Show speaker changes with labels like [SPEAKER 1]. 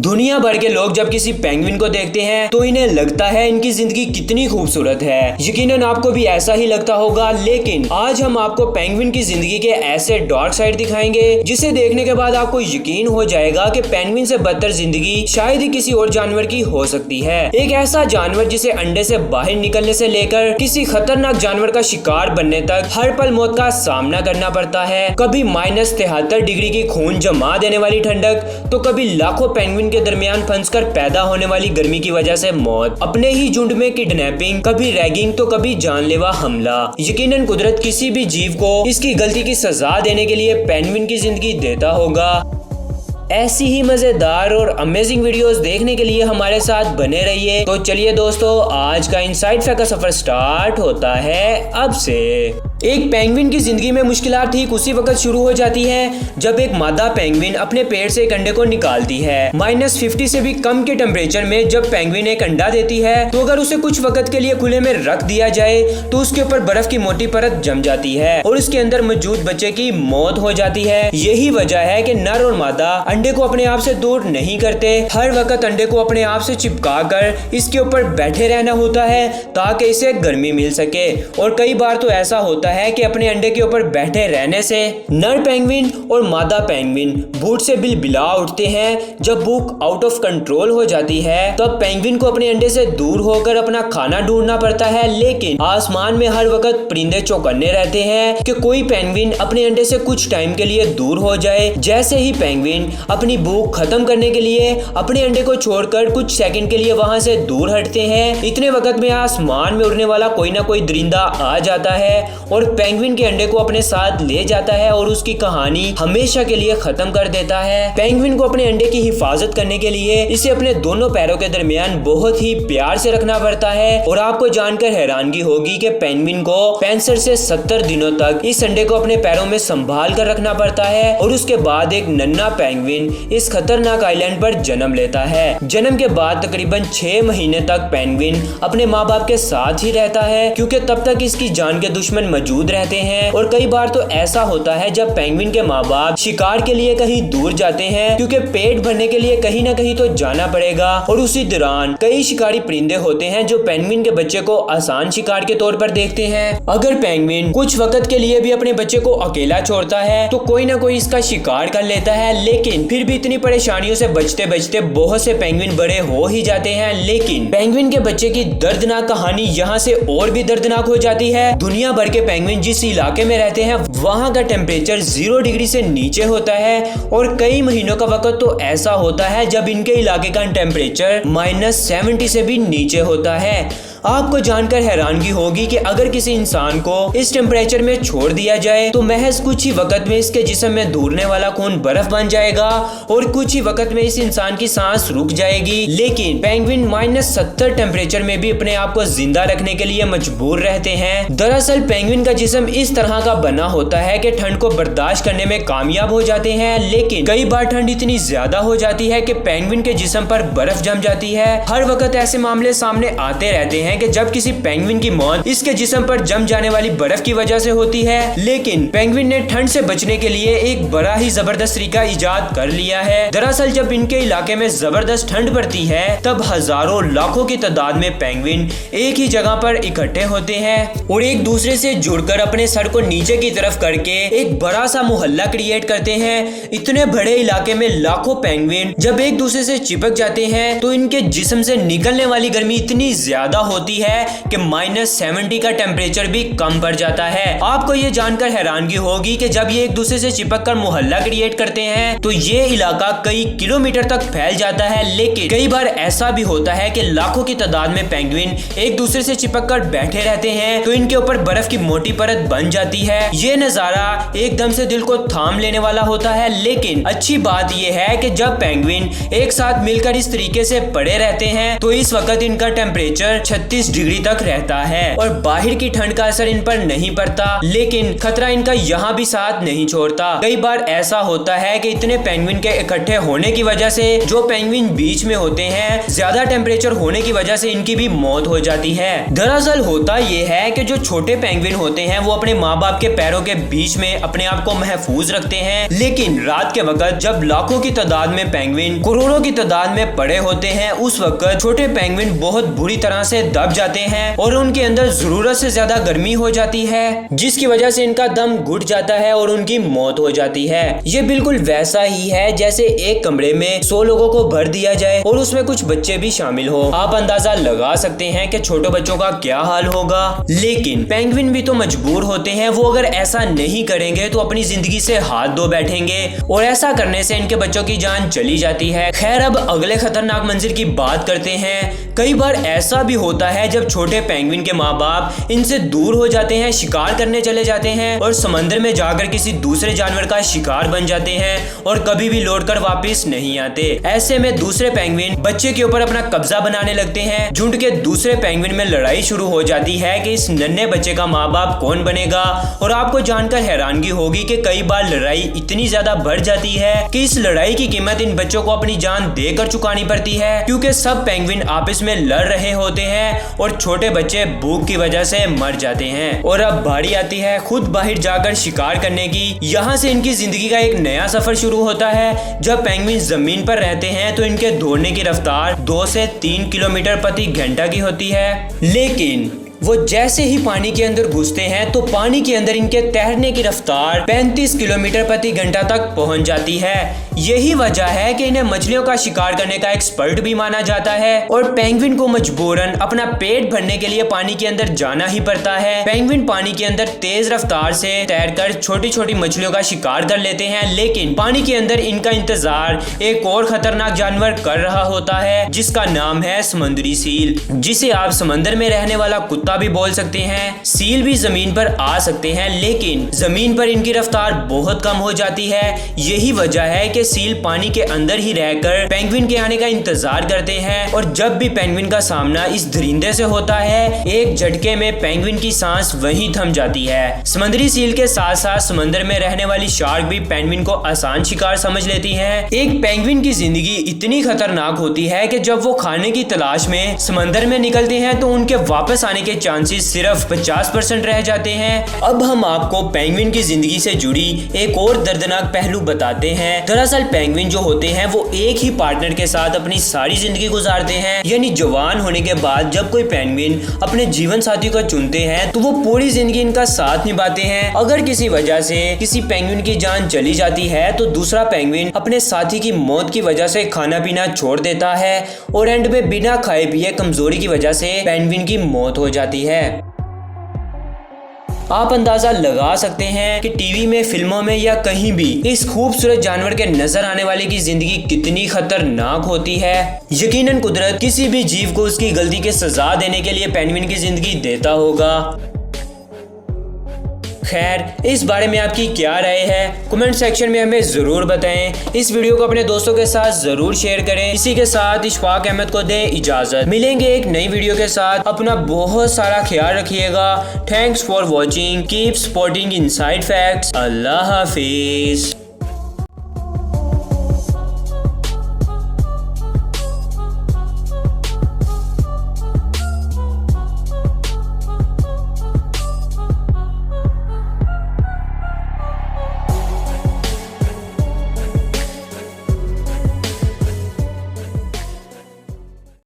[SPEAKER 1] दुनिया भर के लोग जब किसी पेंगुइन को देखते हैं तो इन्हें लगता है इनकी जिंदगी कितनी खूबसूरत है। यकीनन आपको भी ऐसा ही लगता होगा, लेकिन आज हम आपको पेंगुइन की जिंदगी के ऐसे डार्क साइड दिखाएंगे जिसे देखने के बाद आपको यकीन हो जाएगा कि पेंगुइन से बदतर जिंदगी शायद ही किसी और जानवर की हो सकती है। एक ऐसा जानवर जिसे अंडे से बाहर निकलने से लेकर किसी खतरनाक जानवर का शिकार बनने तक हर पल मौत का सामना करना पड़ता है। कभी -73 डिग्री की खून जमा देने वाली ठंडक, तो कभी लाखों पेंगुइन के दरमियान फंसकर पैदा होने वाली गर्मी की वजह से मौत, अपने ही झुंड में किडनैपिंग, कभी रैगिंग तो कभी जानलेवा हमला। यकीनन कुदरत किसी भी जीव को इसकी गलती की सजा देने के लिए पेंगुइन की जिंदगी देता होगा। ऐसी ही मजेदार और अमेजिंग वीडियोस देखने के लिए हमारे साथ बने रहिए। तो चलिए दोस्तों, आज का इनसाइड फैक्ट का सफर स्टार्ट होता है अब से। एक पेंगुइन की जिंदगी में मुश्किलात ठीक उसी वक्त शुरू हो जाती है जब एक मादा पेंगुइन अपने पेट से एक अंडे को निकालती है। -50 से भी कम के टेम्परेचर में जब पेंगुइन एक अंडा देती है तो अगर उसे कुछ वक्त के लिए खुले में रख दिया जाए तो उसके ऊपर बर्फ की मोटी परत जम जाती है और उसके अंदर मौजूद बच्चे की मौत हो जाती है। यही वजह है कि नर और मादा अंडे को अपने आप से दूर नहीं करते, हर वक्त अंडे को अपने आप से चिपका कर इसके ऊपर बैठे रहना होता है ताकि इसे गर्मी मिल सके। और कई बार तो ऐसा होता है कि अपने अंडे के ऊपर बैठे रहने से नर पेंगुइन और मादा पेंगुइन भूख से बिलबिला उठते हैं। जब भूख आउट ऑफ कंट्रोल हो जाती है तब पेंगुइन को अपने अंडे से दूर होकर अपना खाना ढूंढना पड़ता है, लेकिन आसमान में हर वक्त परिंदे चौकन्ने रहते हैं कि कोई पेंगुइन अपने अंडे से कुछ टाइम के लिए दूर हो जाए। जैसे ही पेंगुइन अपनी भूख खत्म करने के लिए अपने अंडे को छोड़कर कुछ सेकंड के लिए वहां से दूर हटते हैं, इतने वक्त में आसमान में उड़ने वाला कोई ना कोई दरिंदा आ जाता है और पेंगुइन के अंडे को अपने साथ ले जाता है और उसकी कहानी हमेशा के लिए खत्म कर देता है। पेंगुइन को अपने अंडे की हिफाजत करने के लिए इसे अपने दोनों पैरों के दरमियान बहुत ही प्यार से रखना पड़ता है। और आपको जानकर हैरानगी होगी कि पेंगुइन को 65 से 70 दिनों तक इस अंडे को अपने पैरों में संभाल कर रखना पड़ता है और उसके बाद एक नन्हा पेंगुइन इस खतरनाक आइलैंड पर जन्म लेता है। जन्म के बाद तकरीबन 6 महीने तक पेंगुइन अपने माँ बाप के साथ ही रहता है क्योंकि तब तक इसकी जान के दुश्मन मौजूद रहते हैं। और कई बार तो ऐसा होता है जब पेंगुइन के माँ बाप शिकार के लिए कहीं दूर जाते हैं क्योंकि पेट भरने के लिए कहीं ना कहीं तो जाना पड़ेगा, और उसी दौरान कई शिकारी परिंदे होते हैं जो पेंगुइन के बच्चे को आसान शिकार के तौर पर देखते हैं। अगर पेंगुइन कुछ वक्त के लिए भी अपने बच्चे को अकेला छोड़ता है तो कोई ना कोई इसका शिकार कर लेता है, लेकिन फिर भी इतनी परेशानियों से बचते बचते बहुत से पेंगुइन बड़े हो ही जाते हैं। लेकिन पेंगुइन के बच्चे की दर्दनाक कहानी यहाँ से और भी दर्दनाक हो जाती है। दुनिया भर के पेंगुइन जिस इलाके में रहते हैं वहां का टेम्परेचर 0 डिग्री से नीचे होता है और कई महीनों का वक्त तो ऐसा होता है जब इनके इलाके का टेम्परेचर -70 से भी नीचे होता है। आपको जानकर हैरानगी होगी कि अगर किसी इंसान को इस टेम्परेचर में छोड़ दिया जाए तो महज कुछ ही वक्त में इसके जिस्म में दौड़ने वाला खून बर्फ बन जाएगा और कुछ ही वक्त में इस इंसान की सांस रुक जाएगी। लेकिन पेंगुइन -70 टेम्परेचर में भी अपने आप को जिंदा रखने के लिए मजबूर रहते हैं। दरअसल पेंगुइन का जिस्म इस तरह का बना होता है कि ठंड को बर्दाश्त करने में कामयाब हो जाते हैं, लेकिन कई बार ठंड इतनी ज्यादा हो जाती है कि पेंगुइन के जिस्म पर बर्फ जम जाती है। हर वक्त ऐसे मामले सामने आते रहते हैं कि जब किसी पेंगुइन की मौत इसके जिस्म पर जम जाने वाली बर्फ की वजह से होती है, लेकिन पेंगुइन ने ठंड से बचने के लिए एक बड़ा ही जबरदस्त तरीका इजाद कर लिया है। दरअसल जब इनके इलाके में जबरदस्त ठंड पड़ती है तब हजारों लाखों की तादाद में पेंगुइन एक ही जगह पर इकट्ठे होते हैं और एक दूसरे से जुड़कर अपने सर को नीचे की तरफ करके एक बड़ा सा मोहल्ला क्रिएट करते हैं। इतने बड़े इलाके में लाखों पेंगुइन जब एक दूसरे से चिपक जाते हैं तो इनके जिस्म से निकलने वाली गर्मी इतनी ज्यादा होती है कि -70 का टेम्परेचर भी कम पड़ जाता है। आपको ये जानकर हैरानगी होगी कि जब ये एक दूसरे से चिपक कर मोहल्ला क्रिएट करते हैं तो ये इलाका कई किलोमीटर तक फैल जाता है, लेकिन कई बार ऐसा भी होता है कि लाखों की तादाद में पेंगुइन एक दूसरे से चिपक कर बैठे रहते हैं तो इनके ऊपर बर्फ की मोटी परत बन जाती है। ये नजारा एकदम से दिल को थाम लेने वाला होता है, लेकिन अच्छी बात यह है कि जब पेंगुइन एक साथ मिलकर इस तरीके से पड़े रहते हैं तो इस वक्त इनका टेम्परेचर 36 डिग्री तक रहता है और बाहर की ठंड का असर इन पर नहीं पड़ता, लेकिन खतरा इनका यहाँ भी साथ नहीं छोड़ता। कई बार ऐसा होता है कि इतने पेंगुइन के इकट्ठे होने की वजह से जो पेंगुइन बीच में होते हैं ज्यादा टेम्परेचर होने की वजह से इनकी भी मौत हो जाती है। दरअसल होता यह है कि जो छोटे पेंगुइन होते हैं वो अपने माँ बाप के पैरों के बीच में अपने आप को महफूज रखते हैं, लेकिन रात के वक्त जब लाखों की तादाद में पेंगुइन करोड़ों की तादाद में पड़े होते हैं, उस वक्त छोटे पेंगुइन बहुत बुरी तरह से दब जाते हैं और उनके अंदर जरूरत से ज्यादा गर्मी हो जाती है, जिसकी वजह से इनका दम घुट जाता है और उनकी मौत हो जाती है। ये बिल्कुल वैसा ही है जैसे एक कमरे में 100 लोगों को भर दिया जाए और उसमें कुछ बच्चे भी शामिल हो। आप अंदाजा लगा सकते हैं कि छोटे बच्चों का क्या हाल होगा। लेकिन पेंगुइन भी तो मजबूर होते हैं, वो अगर ऐसा नहीं करेंगे तो अपनी जिंदगी से हाथ धो बैठेंगे और ऐसा करने से इनके बच्चों की जान चली जाती है। खैर, अब अगले खतरनाक मंजर की बात करते हैं। कई बार ऐसा भी होता है जब छोटे पेंगुइन के माँ बाप इनसे दूर हो जाते हैं, शिकार करने चले जाते हैं और समंदर में जाकर किसी दूसरे जानवर का शिकार बन जाते हैं और कभी भी लौटकर वापस नहीं आते। ऐसे में दूसरे पेंगुइन बच्चे के ऊपर अपना कब्जा बनाने लगते हैं। झुंड के दूसरे पेंगुइन में लड़ाई शुरू हो जाती है कि इस नन्हे बच्चे का माँ बाप कौन बनेगा। और आपको जानकर हैरानगी होगी कि कई बार लड़ाई इतनी ज्यादा बढ़ जाती है कि इस लड़ाई की कीमत इन बच्चों को अपनी जान देकर चुकानी पड़ती है, क्योंकि सब पेंगुइन आपस में लड़ रहे होते हैं और छोटे बच्चे भूख की वजह से मर जाते हैं। और अब बारी आती है खुद बाहर जाकर शिकार करने की। यहाँ से इनकी जिंदगी का एक नया सफर शुरू होता है। जब पेंगुइन जमीन पर रहते हैं तो इनके दौड़ने की रफ्तार 2 से 3 किलोमीटर प्रति घंटा की होती है, लेकिन वो जैसे ही पानी के अंदर घुसते हैं तो पानी के अंदर इनके तैरने की रफ्तार 35 किलोमीटर प्रति घंटा तक पहुंच जाती है। यही वजह है कि इन्हें मछलियों का शिकार करने का एक्सपर्ट भी माना जाता है और पेंगुइन को मजबूरन अपना पेट भरने के लिए पानी के अंदर जाना ही पड़ता है। पेंगुइन पानी के अंदर तेज रफ्तार से तैरकर छोटी छोटी मछलियों का शिकार कर लेते हैं, लेकिन पानी के अंदर इनका इंतजार एक और खतरनाक जानवर कर रहा होता है जिसका नाम है समुद्री सील, जिसे आप समंदर में रहने वाला कुत्ता भी बोल सकते हैं। सील भी जमीन पर आ सकते हैं, लेकिन जमीन पर इनकी रफ्तार बहुत कम हो जाती है। यही वजह है कि सील पानी के अंदर ही रहकर पेंगुइन के आने का इंतजार करते हैं और जब भी पेंगुइन का सामना इस दरिंदे से होता है, एक झटके में पेंगुइन की सांस वहीं थम जाती है। समुद्री सील के साथ साथ समंदर में रहने वाली शार्क भी पेंगुइन को आसान शिकार समझ लेती है। एक पेंगुइन की जिंदगी इतनी खतरनाक होती है कि जब वो खाने की तलाश में समंदर में निकलते हैं तो उनके वापस आने के चांसेस सिर्फ 50% रह जाते हैं। अब हम आपको पेंगुइन की जिंदगी से जुड़ी एक और दर्दनाक पहलू बताते हैं। दरअसल पेंगुइन जो होते हैं वो एक ही पार्टनर के साथ अपनी सारी जिंदगी गुजारते हैं, यानी जवान होने के बाद जब कोई पेंगुइन अपने जीवन साथी को चुनते हैं तो वो पूरी जिंदगी इनका साथ निभाते हैं। अगर किसी वजह से किसी पेंगुइन की जान चली जाती है तो दूसरा पेंगुइन अपने साथी की मौत की वजह से खाना पीना छोड़ देता है और एंड में बिना खाए पिए कमजोरी की वजह से पेंगुइन की मौत हो जाती है। आप अंदाजा लगा सकते हैं कि टीवी में, फिल्मों में या कहीं भी इस खूबसूरत जानवर के नजर आने वाले की जिंदगी कितनी खतरनाक होती है। यकीनन कुदरत किसी भी जीव को उसकी गलती की सजा देने के लिए पेंगुइन की जिंदगी देता होगा। खैर, इस बारे में आपकी क्या राय है कमेंट सेक्शन में हमें जरूर बताएं। इस वीडियो को अपने दोस्तों के साथ जरूर शेयर करें। इसी के साथ इशफाक अहमद को दें इजाजत। मिलेंगे एक नई वीडियो के साथ। अपना बहुत सारा ख्याल रखिएगा। Thanks for watching. Keep supporting inside facts. Allah Hafiz.